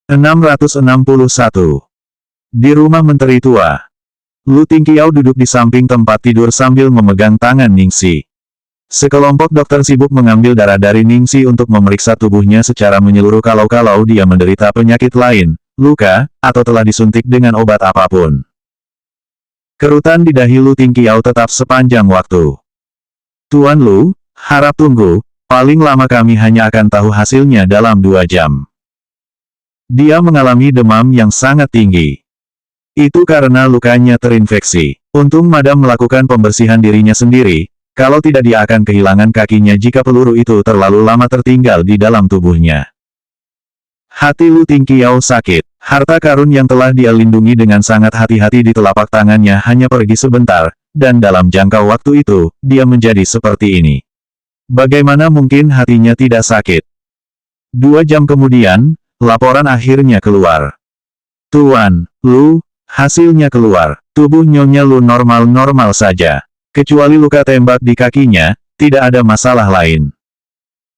661. Di rumah menteri tua. Lu Tingqiao duduk di samping tempat tidur sambil memegang tangan Ningxi. Sekelompok dokter sibuk mengambil darah dari Ningxi untuk memeriksa tubuhnya secara menyeluruh kalau dia menderita penyakit lain, luka, atau telah disuntik dengan obat apapun. Kerutan di dahi Lu Tingqiao tetap sepanjang waktu. Tuan Lu, harap tunggu, paling lama kami hanya akan tahu hasilnya dalam 2 jam. Dia mengalami demam yang sangat tinggi. Itu karena lukanya terinfeksi. Untung Madam melakukan pembersihan dirinya sendiri, kalau tidak dia akan kehilangan kakinya jika peluru itu terlalu lama tertinggal di dalam tubuhnya. Hati Lu Tingqiao sakit. Harta karun yang telah dia lindungi dengan sangat hati-hati di telapak tangannya hanya pergi sebentar, dan dalam jangka waktu itu, dia menjadi seperti ini. Bagaimana mungkin hatinya tidak sakit? 2 jam kemudian, laporan akhirnya keluar. Tuan Lu, hasilnya keluar. Tubuh Nyonya Lu normal-normal saja. Kecuali luka tembak di kakinya, tidak ada masalah lain.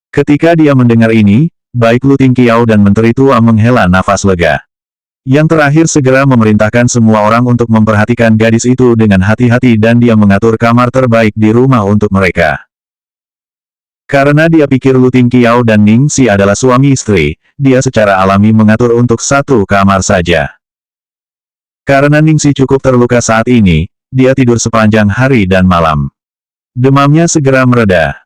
Ketika dia mendengar ini, baik Lu Tingqiao dan menteri tua menghela nafas lega. Yang terakhir segera memerintahkan semua orang untuk memperhatikan gadis itu dengan hati-hati dan dia mengatur kamar terbaik di rumah untuk mereka. Karena dia pikir Lu Tingqiao dan Ningxi adalah suami istri, dia secara alami mengatur untuk 1 kamar saja. Karena Ningxi cukup terluka saat ini, dia tidur sepanjang hari dan malam. Demamnya segera mereda.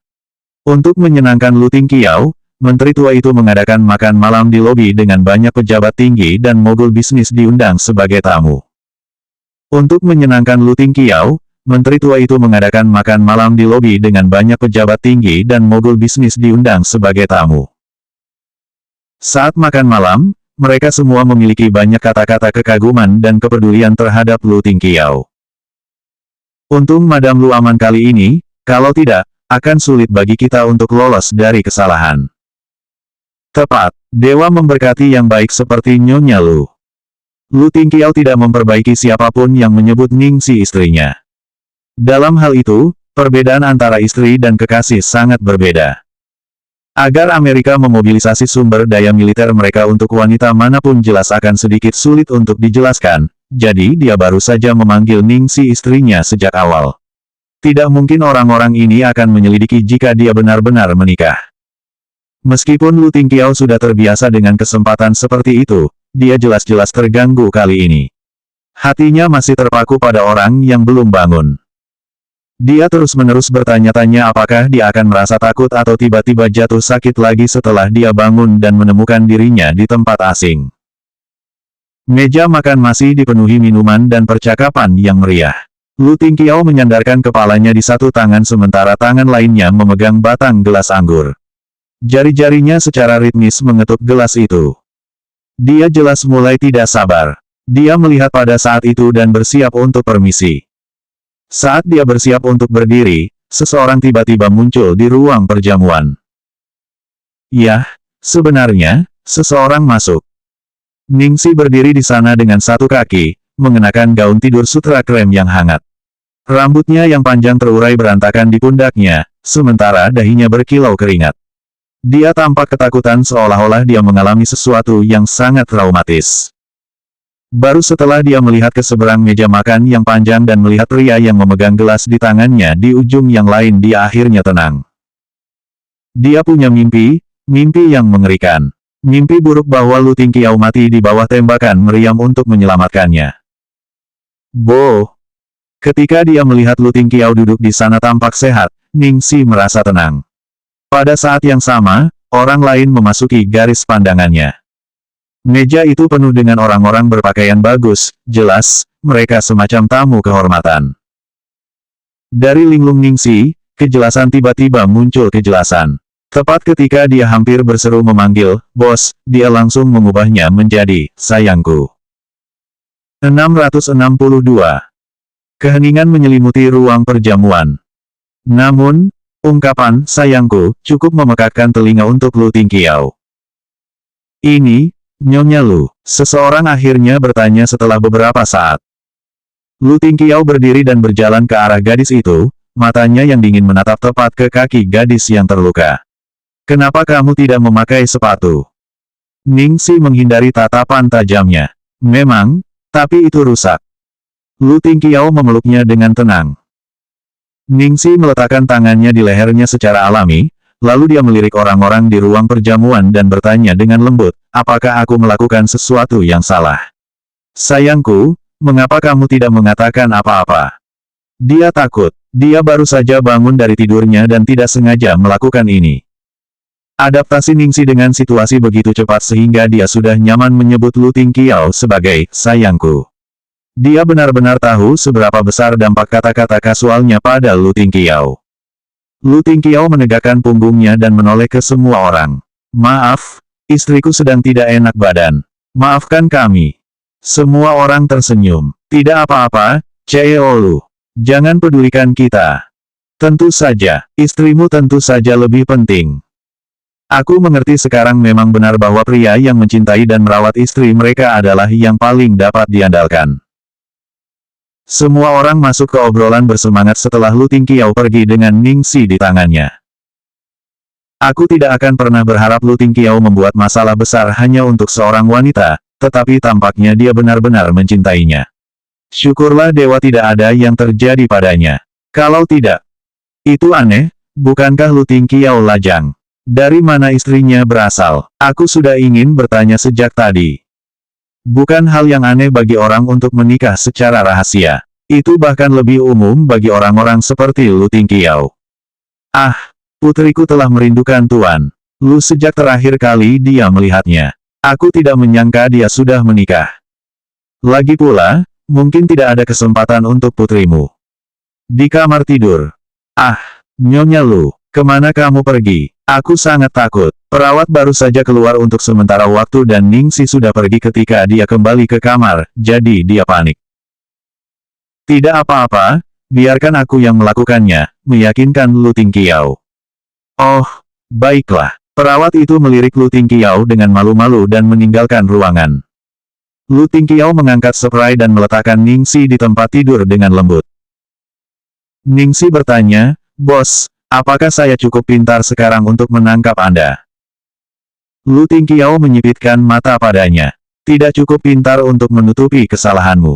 Untuk menyenangkan Lu Tingqiao, menteri tua itu mengadakan makan malam di lobi dengan banyak pejabat tinggi dan mogul bisnis diundang sebagai tamu. Untuk menyenangkan Lu Tingqiao, menteri tua itu mengadakan makan malam di lobi dengan banyak pejabat tinggi dan mogul bisnis diundang sebagai tamu. Saat makan malam, mereka semua memiliki banyak kata-kata kekaguman dan kepedulian terhadap Lu Tingqiao. Untung Madam Lu aman kali ini, kalau tidak, akan sulit bagi kita untuk lolos dari kesalahan. Tepat, Dewa memberkati yang baik seperti Nyonya Lu. Lu Tingqiao tidak memperbaiki siapapun yang menyebut Ningxi istrinya. Dalam hal itu, perbedaan antara istri dan kekasih sangat berbeda. Agar Amerika memobilisasi sumber daya militer mereka untuk wanita manapun jelas akan sedikit sulit untuk dijelaskan, jadi dia baru saja memanggil Ningxi istrinya sejak awal. Tidak mungkin orang-orang ini akan menyelidiki jika dia benar-benar menikah. Meskipun Lu Tingqiao sudah terbiasa dengan kesempatan seperti itu, dia jelas-jelas terganggu kali ini. Hatinya masih terpaku pada orang yang belum bangun. Dia terus-menerus bertanya-tanya apakah dia akan merasa takut atau tiba-tiba jatuh sakit lagi setelah dia bangun dan menemukan dirinya di tempat asing. Meja makan masih dipenuhi minuman dan percakapan yang meriah. Lu Tingqiao menyandarkan kepalanya di satu tangan sementara tangan lainnya memegang batang gelas anggur. Jari-jarinya secara ritmis mengetuk gelas itu. Dia jelas mulai tidak sabar. Dia melihat pada saat itu dan bersiap untuk permisi. Saat dia bersiap untuk berdiri, seseorang tiba-tiba muncul di ruang perjamuan. Yah, sebenarnya, seseorang masuk. Ningxi berdiri di sana dengan satu kaki, mengenakan gaun tidur sutra krem yang hangat. Rambutnya yang panjang terurai berantakan di pundaknya, sementara dahinya berkilau keringat. Dia tampak ketakutan seolah-olah dia mengalami sesuatu yang sangat traumatis. Baru setelah dia melihat ke seberang meja makan yang panjang dan melihat pria yang memegang gelas di tangannya di ujung yang lain dia akhirnya tenang. Dia punya mimpi, mimpi yang mengerikan. Mimpi buruk bahwa Lu Tingqiao mati di bawah tembakan meriam untuk menyelamatkannya. Bo! Ketika dia melihat Lu Tingqiao duduk di sana tampak sehat, Ningxi merasa tenang. Pada saat yang sama, orang lain memasuki garis pandangannya. Meja itu penuh dengan orang-orang berpakaian bagus, jelas, mereka semacam tamu kehormatan. Dari linglung Ningxi, kejelasan tiba-tiba muncul kejelasan. Tepat ketika dia hampir berseru memanggil, "Bos," dia langsung mengubahnya menjadi, "Sayangku." 662. Keheningan menyelimuti ruang perjamuan. Namun, ungkapan, "sayangku," cukup memekakkan telinga untuk Lu Tingqiao. "Ini, Nyonya Lu?" seseorang akhirnya bertanya setelah beberapa saat. Lu Tingqiao berdiri dan berjalan ke arah gadis itu, matanya yang dingin menatap tepat ke kaki gadis yang terluka. "Kenapa kamu tidak memakai sepatu?" Ningsi menghindari tatapan tajamnya. Memang, tapi itu rusak. Lu Tingqiao memeluknya dengan tenang. Ningsi meletakkan tangannya di lehernya secara alami, lalu dia melirik orang-orang di ruang perjamuan dan bertanya dengan lembut, apakah aku melakukan sesuatu yang salah? Sayangku, mengapa kamu tidak mengatakan apa-apa? Dia takut. Dia baru saja bangun dari tidurnya dan tidak sengaja melakukan ini. Adaptasi Ningsi dengan situasi begitu cepat sehingga dia sudah nyaman menyebut Lu Tingqiao sebagai sayangku. Dia benar-benar tahu seberapa besar dampak kata-kata kasualnya pada Lu Tingqiao. Lu Tingqiao menegakkan punggungnya dan menoleh ke semua orang. Maaf, istriku sedang tidak enak badan. Maafkan kami. Semua orang tersenyum. Tidak apa-apa, Cheo Lu. Jangan pedulikan kita. Tentu saja, istrimu tentu saja lebih penting. Aku mengerti sekarang memang benar bahwa pria yang mencintai dan merawat istri mereka adalah yang paling dapat diandalkan. Semua orang masuk ke obrolan bersemangat setelah Lu Tingqiao pergi dengan Ningsi di tangannya. Aku tidak akan pernah berharap Lu Tingqiao membuat masalah besar hanya untuk seorang wanita, tetapi tampaknya dia benar-benar mencintainya. Syukurlah dewa tidak ada yang terjadi padanya. Kalau tidak, itu aneh, bukankah Lu Tingqiao lajang? Dari mana istrinya berasal? Aku sudah ingin bertanya sejak tadi. Bukan hal yang aneh bagi orang untuk menikah secara rahasia. Itu bahkan lebih umum bagi orang-orang seperti Lu Tingqiao. Ah, putriku telah merindukan Tuan. Lu sejak terakhir kali dia melihatnya. Aku tidak menyangka dia sudah menikah. Lagi pula, mungkin tidak ada kesempatan untuk putrimu. Di kamar tidur. Ah, Nyonya Lu, kemana kamu pergi? Aku sangat takut. Perawat baru saja keluar untuk sementara waktu dan Ningsi sudah pergi ketika dia kembali ke kamar, jadi dia panik. Tidak apa-apa, biarkan aku yang melakukannya, meyakinkan Lu Tingqiao. Oh, baiklah. Perawat itu melirik Lu Tingqiao dengan malu-malu dan meninggalkan ruangan. Lu Tingqiao mengangkat spray dan meletakkan Ningsi di tempat tidur dengan lembut. Ningsi bertanya, Bos, apakah saya cukup pintar sekarang untuk menangkap Anda? Lu Tingqiao menyipitkan mata padanya. Tidak cukup pintar untuk menutupi kesalahanmu.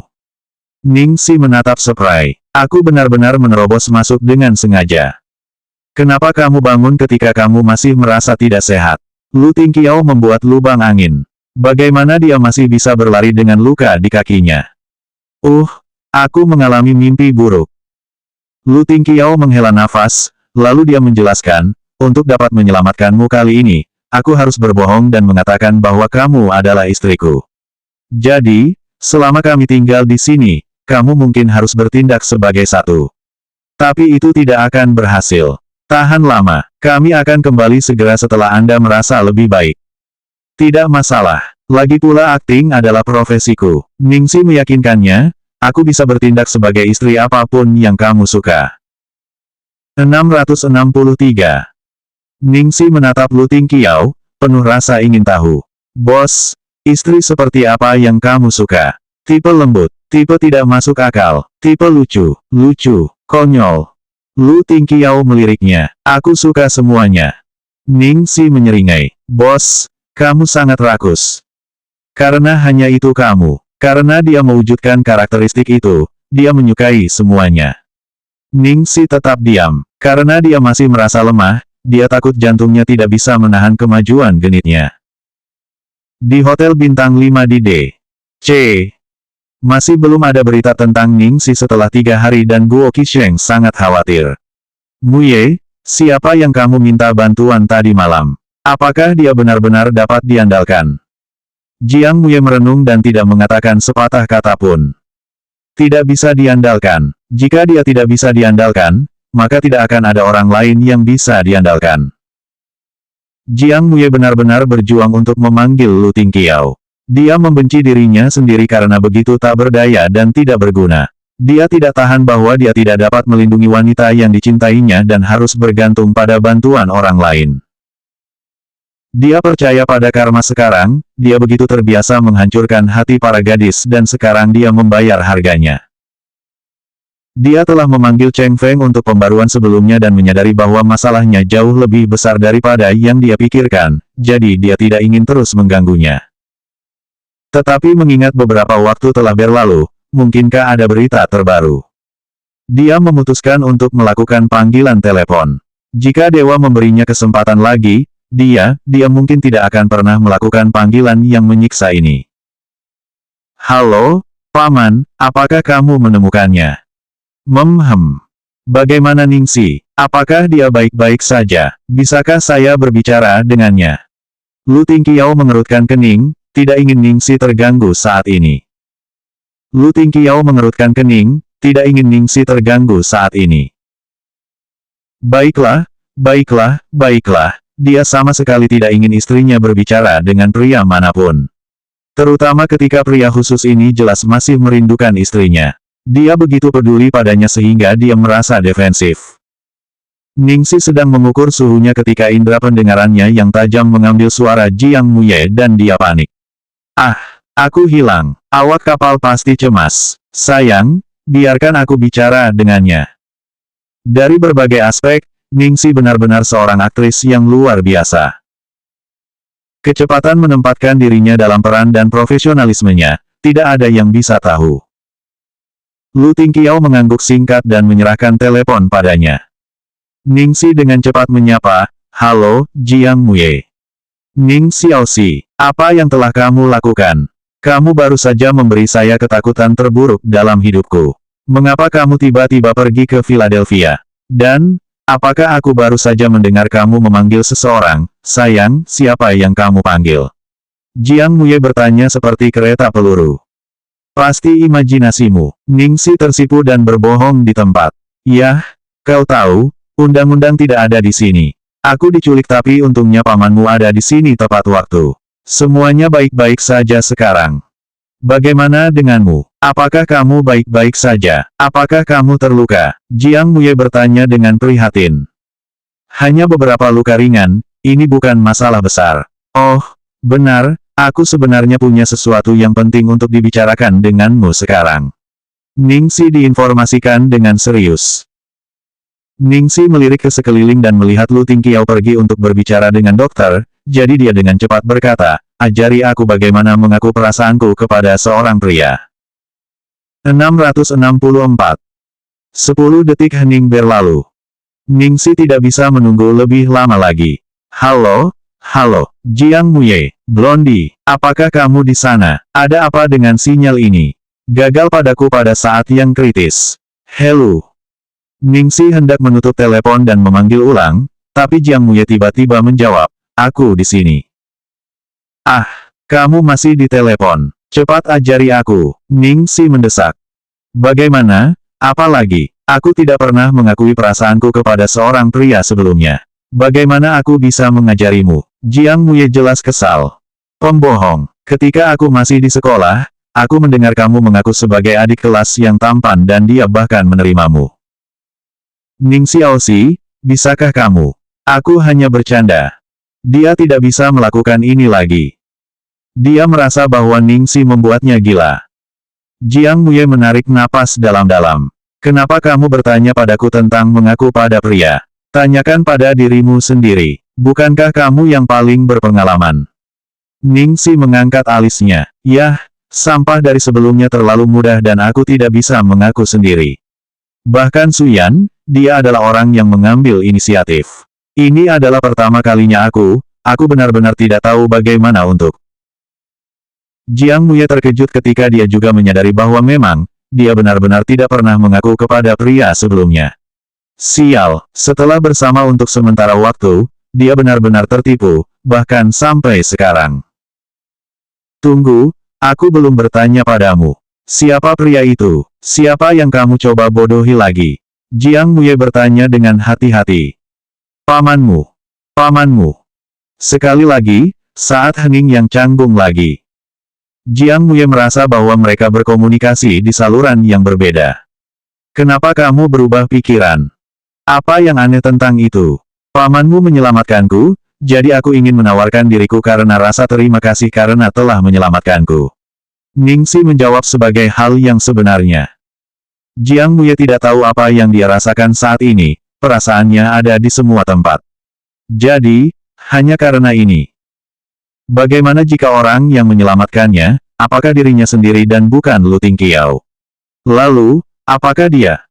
Ningsi menatap spray. Aku benar-benar menerobos masuk dengan sengaja. Kenapa kamu bangun ketika kamu masih merasa tidak sehat? Lu Tingqiao membuat lubang angin. Bagaimana dia masih bisa berlari dengan luka di kakinya? Aku mengalami mimpi buruk. Lu Tingqiao menghela nafas, lalu dia menjelaskan, untuk dapat menyelamatkanmu kali ini, aku harus berbohong dan mengatakan bahwa kamu adalah istriku. Jadi, selama kami tinggal di sini, kamu mungkin harus bertindak sebagai satu. Tapi itu tidak akan berhasil. Tahan lama, kami akan kembali segera setelah Anda merasa lebih baik. Tidak masalah. Lagi pula akting adalah profesiku. Ningsi meyakinkannya, aku bisa bertindak sebagai istri apapun yang kamu suka. 663. Ningsi menatap Lu Tingqiao, penuh rasa ingin tahu. Bos, istri seperti apa yang kamu suka? Tipe lembut, tipe tidak masuk akal, tipe lucu, konyol. Lu Tingqiao meliriknya. Aku suka semuanya. Ningsi menyeringai. Bos, kamu sangat rakus. Karena hanya itu kamu. Karena dia mewujudkan karakteristik itu, dia menyukai semuanya. Ningsi tetap diam. Karena dia masih merasa lemah, dia takut jantungnya tidak bisa menahan kemajuan genitnya. Di Hotel Bintang 5 di D.C. Masih belum ada berita tentang Ningsi setelah 3 hari dan Guo Qisheng sangat khawatir. Muye, siapa yang kamu minta bantuan tadi malam? Apakah dia benar-benar dapat diandalkan? Jiang Muye merenung dan tidak mengatakan sepatah kata pun. Tidak bisa diandalkan. Jika dia tidak bisa diandalkan, maka tidak akan ada orang lain yang bisa diandalkan. Jiang Muye benar-benar berjuang untuk memanggil Lu Tingqiao. Dia membenci dirinya sendiri karena begitu tak berdaya dan tidak berguna. Dia tidak tahan bahwa dia tidak dapat melindungi wanita yang dicintainya dan harus bergantung pada bantuan orang lain. Dia percaya pada karma sekarang, dia begitu terbiasa menghancurkan hati para gadis dan sekarang dia membayar harganya. Dia telah memanggil Cheng Feng untuk pembaruan sebelumnya dan menyadari bahwa masalahnya jauh lebih besar daripada yang dia pikirkan, jadi dia tidak ingin terus mengganggunya. Tetapi mengingat beberapa waktu telah berlalu, mungkinkah ada berita terbaru? Dia memutuskan untuk melakukan panggilan telepon. Jika dewa memberinya kesempatan lagi, dia mungkin tidak akan pernah melakukan panggilan yang menyiksa ini. Halo, Paman, apakah kamu menemukannya? Bagaimana Ningxi? Apakah dia baik-baik saja? Bisakah saya berbicara dengannya? Lu Tingqiao mengerutkan kening, tidak ingin Ningxi terganggu saat ini. Lu Tingqiao mengerutkan kening, tidak ingin Ningxi terganggu saat ini. Baiklah, dia sama sekali tidak ingin istrinya berbicara dengan pria manapun. Terutama ketika pria khusus ini jelas masih merindukan istrinya. Dia begitu peduli padanya sehingga dia merasa defensif. Ningxi sedang mengukur suhunya ketika indera pendengarannya yang tajam mengambil suara Jiang Muye dan dia panik. Ah, aku hilang. Awak kapal pasti cemas. Sayang, biarkan aku bicara dengannya. Dari berbagai aspek, Ningxi benar-benar seorang aktris yang luar biasa. Kecepatan menempatkan dirinya dalam peran dan profesionalismenya, tidak ada yang bisa tahu. Lu Tingqiao mengangguk singkat dan menyerahkan telepon padanya. Ningxi dengan cepat menyapa, "Halo, Jiang Muye. Ning Xiaoxi, apa yang telah kamu lakukan? Kamu baru saja memberi saya ketakutan terburuk dalam hidupku. Mengapa kamu tiba-tiba pergi ke Philadelphia? Dan, apakah aku baru saja mendengar kamu memanggil seseorang? Sayang, siapa yang kamu panggil?" Jiang Muye bertanya seperti kereta peluru. Pasti imajinasimu. Ningxi tersipu dan berbohong di tempat. Yah, kau tahu, undang-undang tidak ada di sini. Aku diculik tapi untungnya pamanmu ada di sini tepat waktu. Semuanya baik-baik saja sekarang. Bagaimana denganmu? Apakah kamu baik-baik saja? Apakah kamu terluka? Jiang Muye bertanya dengan prihatin. Hanya beberapa luka ringan, ini bukan masalah besar. Oh, benar. Aku sebenarnya punya sesuatu yang penting untuk dibicarakan denganmu sekarang. Ningxi diinformasikan dengan serius. Ningxi melirik ke sekeliling dan melihat Lu Tingqiao pergi untuk berbicara dengan dokter, jadi dia dengan cepat berkata, "Ajari aku bagaimana mengaku perasaanku kepada seorang pria." 664. 10 detik hening berlalu. Ningxi tidak bisa menunggu lebih lama lagi. Halo, Jiang Muye, Blondie, apakah kamu di sana? Ada apa dengan sinyal ini? Gagal padaku pada saat yang kritis. Hello. Ningxi hendak menutup telepon dan memanggil ulang, tapi Jiang Muye tiba-tiba menjawab, "Aku di sini." Ah, kamu masih di telepon. Cepat ajari aku. Ningxi mendesak. Bagaimana? Apalagi, aku tidak pernah mengakui perasaanku kepada seorang pria sebelumnya. Bagaimana aku bisa mengajarimu? Jiang Muye jelas kesal. Pembohong. Ketika aku masih di sekolah, aku mendengar kamu mengaku sebagai adik kelas yang tampan dan dia bahkan menerimamu. Ning Xiaoxi, bisakah kamu? Aku hanya bercanda. Dia tidak bisa melakukan ini lagi. Dia merasa bahwa Ningxi membuatnya gila. Jiang Muye menarik napas dalam-dalam. Kenapa kamu bertanya padaku tentang mengaku pada pria? Tanyakan pada dirimu sendiri. Bukankah kamu yang paling berpengalaman? Ningxi mengangkat alisnya. Yah, sampah dari sebelumnya terlalu mudah dan aku tidak bisa mengaku sendiri. Bahkan Suyan, dia adalah orang yang mengambil inisiatif. Ini adalah pertama kalinya aku benar-benar tidak tahu bagaimana untuk. Jiang Muye terkejut ketika dia juga menyadari bahwa memang, dia benar-benar tidak pernah mengaku kepada pria sebelumnya. Sial, setelah bersama untuk sementara waktu, dia benar-benar tertipu, bahkan sampai sekarang. Tunggu, aku belum bertanya padamu. Siapa pria itu? Siapa yang kamu coba bodohi lagi? Jiang Muye bertanya dengan hati-hati. Pamanmu. Pamanmu. Sekali lagi, saat hening yang canggung lagi. Jiang Muye merasa bahwa mereka berkomunikasi di saluran yang berbeda. Kenapa kamu berubah pikiran? Apa yang aneh tentang itu? Pamanmu menyelamatkanku, jadi aku ingin menawarkan diriku karena rasa terima kasih karena telah menyelamatkanku. Ningxi menjawab sebagai hal yang sebenarnya. Jiang Muye tidak tahu apa yang dia rasakan saat ini, perasaannya ada di semua tempat. Jadi, hanya karena ini. Bagaimana jika orang yang menyelamatkannya, apakah dirinya sendiri dan bukan Lu Tingqiao? Lalu, apakah dia?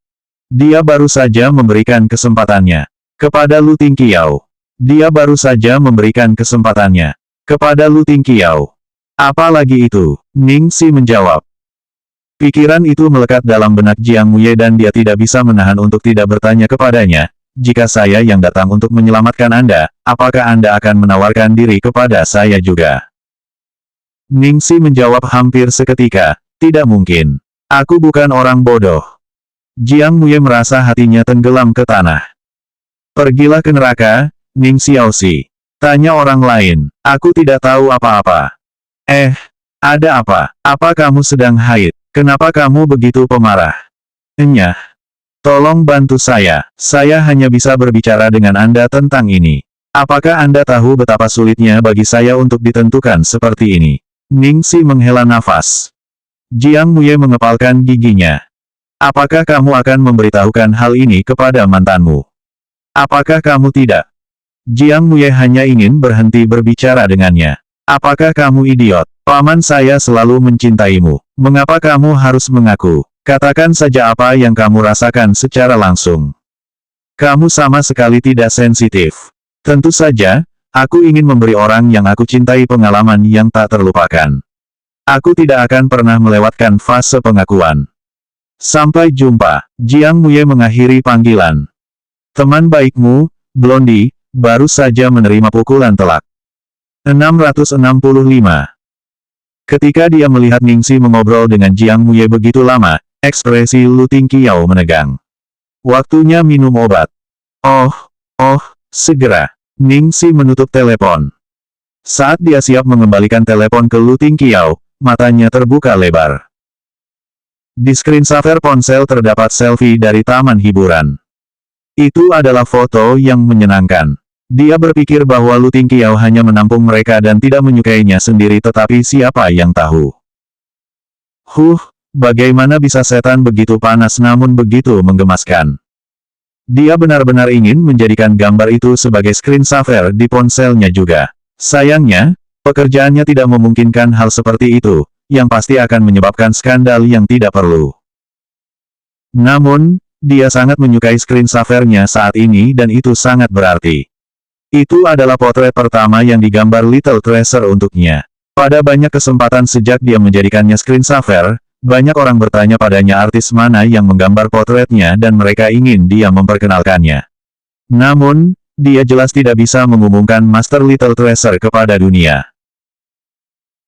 Dia baru saja memberikan kesempatannya kepada Lu Tingqiao. Dia baru saja memberikan kesempatannya kepada Lu Tingqiao. Apalagi itu? Ningxi menjawab. Pikiran itu melekat dalam benak Jiang Muye dan dia tidak bisa menahan untuk tidak bertanya kepadanya, jika saya yang datang untuk menyelamatkan Anda, apakah Anda akan menawarkan diri kepada saya juga? Ningxi menjawab hampir seketika, tidak mungkin. Aku bukan orang bodoh. Jiang Muye merasa hatinya tenggelam ke tanah. Pergilah ke neraka, Ning Xiaoxi. Tanya orang lain, aku tidak tahu apa-apa. Ada apa? Apa kamu sedang haid? Kenapa kamu begitu pemarah? Enyah. Tolong bantu saya hanya bisa berbicara dengan Anda tentang ini. Apakah Anda tahu betapa sulitnya bagi saya untuk ditentukan seperti ini? Ningxi menghela nafas. Jiang Muye mengepalkan giginya. Apakah kamu akan memberitahukan hal ini kepada mantanmu? Apakah kamu tidak? Jiang Muye hanya ingin berhenti berbicara dengannya. Apakah kamu idiot? Paman saya selalu mencintaimu. Mengapa kamu harus mengaku? Katakan saja apa yang kamu rasakan secara langsung. Kamu sama sekali tidak sensitif. Tentu saja, aku ingin memberi orang yang aku cintai pengalaman yang tak terlupakan. Aku tidak akan pernah melewatkan fase pengakuan. Sampai jumpa. Jiang Muye mengakhiri panggilan. Teman baikmu, Blondie, baru saja menerima pukulan telak. 665. Ketika dia melihat Ningxi mengobrol dengan Jiang Muye begitu lama, ekspresi Lu Tingqiao menegang. Waktunya minum obat. Segera. Ningxi menutup telepon. Saat dia siap mengembalikan telepon ke Lu Tingqiao, matanya terbuka lebar. Di screensaver ponsel terdapat selfie dari taman hiburan. Itu adalah foto yang menyenangkan. Dia berpikir bahwa Lu Tingqiao hanya menampung mereka dan tidak menyukainya sendiri, tetapi siapa yang tahu? Bagaimana bisa setan begitu panas namun begitu menggemaskan? Dia benar-benar ingin menjadikan gambar itu sebagai screensaver di ponselnya juga. Sayangnya, pekerjaannya tidak memungkinkan hal seperti itu, yang pasti akan menyebabkan skandal yang tidak perlu. Namun, dia sangat menyukai screensavernya saat ini dan itu sangat berarti. Itu adalah potret pertama yang digambar Little Treasure untuknya. Pada banyak kesempatan sejak dia menjadikannya screensaver, banyak orang bertanya padanya artis mana yang menggambar potretnya dan mereka ingin dia memperkenalkannya. Namun, dia jelas tidak bisa mengumumkan Master Little Treasure kepada dunia.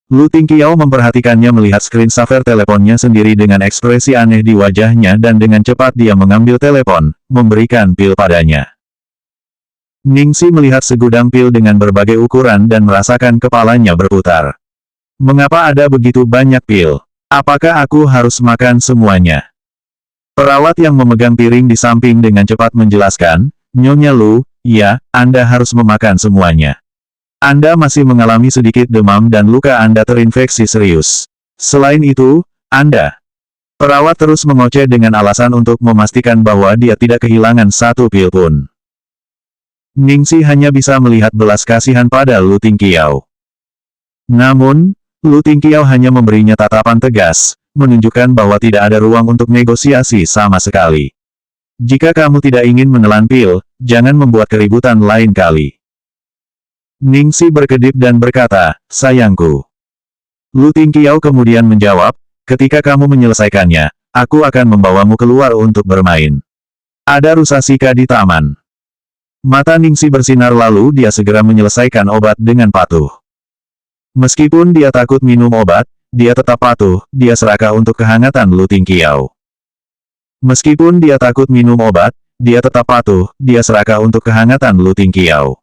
Lu Tingqiao memperhatikannya melihat screensaver teleponnya sendiri dengan ekspresi aneh di wajahnya dan dengan cepat dia mengambil telepon, memberikan pil padanya. Ningxi melihat segudang pil dengan berbagai ukuran dan merasakan kepalanya berputar. Mengapa ada begitu banyak pil? Apakah aku harus makan semuanya? Perawat yang memegang piring di samping dengan cepat menjelaskan, Nyonya Lu, ya, Anda harus memakan semuanya. Anda masih mengalami sedikit demam dan luka Anda terinfeksi serius. Selain itu, Anda... Perawat terus mengoceh dengan alasan untuk memastikan bahwa dia tidak kehilangan satu pil pun. Ningxi hanya bisa melihat belas kasihan pada Lu Tingqiao. Namun, Lu Tingqiao hanya memberinya tatapan tegas, menunjukkan bahwa tidak ada ruang untuk negosiasi sama sekali. Jika kamu tidak ingin menelan pil, jangan membuat keributan lain kali. Ningxi berkedip dan berkata, sayangku. Lu Tingqiao kemudian menjawab, ketika kamu menyelesaikannya, aku akan membawamu keluar untuk bermain. Ada rusa Shika di taman. Mata Ningxi bersinar lalu dia segera menyelesaikan obat dengan patuh. Meskipun dia takut minum obat, dia tetap patuh, dia serakah untuk kehangatan Lu Tingqiao. Meskipun dia takut minum obat, dia tetap patuh, dia serakah untuk kehangatan Lu Tingqiao.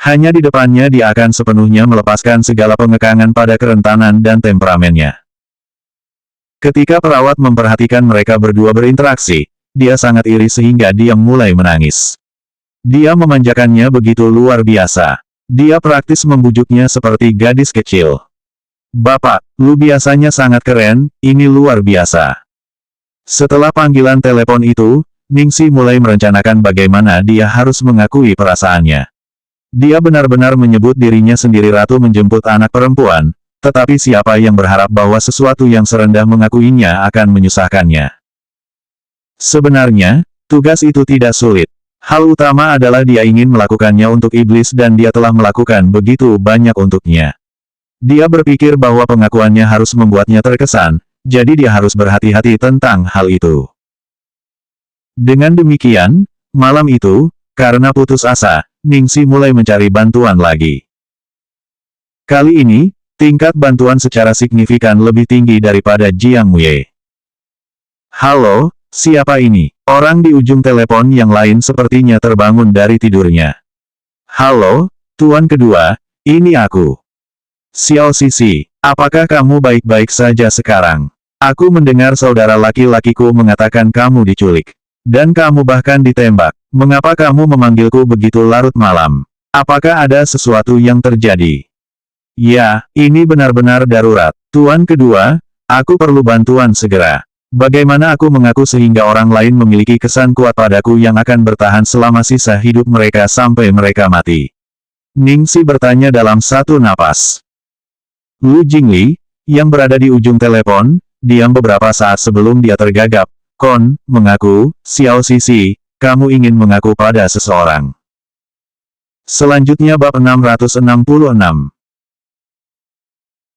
Hanya di depannya dia akan sepenuhnya melepaskan segala pengekangan pada kerentanan dan temperamennya. Ketika perawat memperhatikan mereka berdua berinteraksi, dia sangat iri sehingga dia mulai menangis. Dia memanjakannya begitu luar biasa. Dia praktis membujuknya seperti gadis kecil. Bapak, Lu biasanya sangat keren, ini luar biasa. Setelah panggilan telepon itu, Ningsi mulai merencanakan bagaimana dia harus mengakui perasaannya. Dia benar-benar menyebut dirinya sendiri ratu menjemput anak perempuan, tetapi siapa yang berharap bahwa sesuatu yang serendah mengakuinya akan menyusahkannya. Sebenarnya, tugas itu tidak sulit. Hal utama adalah dia ingin melakukannya untuk iblis dan dia telah melakukan begitu banyak untuknya. Dia berpikir bahwa pengakuannya harus membuatnya terkesan, jadi dia harus berhati-hati tentang hal itu. Dengan demikian, malam itu, karena putus asa, Ningsi mulai mencari bantuan lagi. Kali ini, tingkat bantuan secara signifikan lebih tinggi daripada Jiang Wei. Halo, siapa ini? Orang di ujung telepon yang lain sepertinya terbangun dari tidurnya. Halo, Tuan Kedua, ini aku. Xiao Sisi, apakah kamu baik-baik saja sekarang? Aku mendengar saudara laki-lakiku mengatakan kamu diculik. Dan kamu bahkan ditembak. Mengapa kamu memanggilku begitu larut malam? Apakah ada sesuatu yang terjadi? Ya, ini benar-benar darurat. Tuan Kedua, aku perlu bantuan segera. Bagaimana aku mengaku sehingga orang lain memiliki kesan kuat padaku yang akan bertahan selama sisa hidup mereka sampai mereka mati? Ningsi bertanya dalam satu napas. Lu Jingli, yang berada di ujung telepon, diam beberapa saat sebelum dia tergagap. Kon, mengaku, Xiao Sisi, kamu ingin mengaku pada seseorang. Selanjutnya bab 666.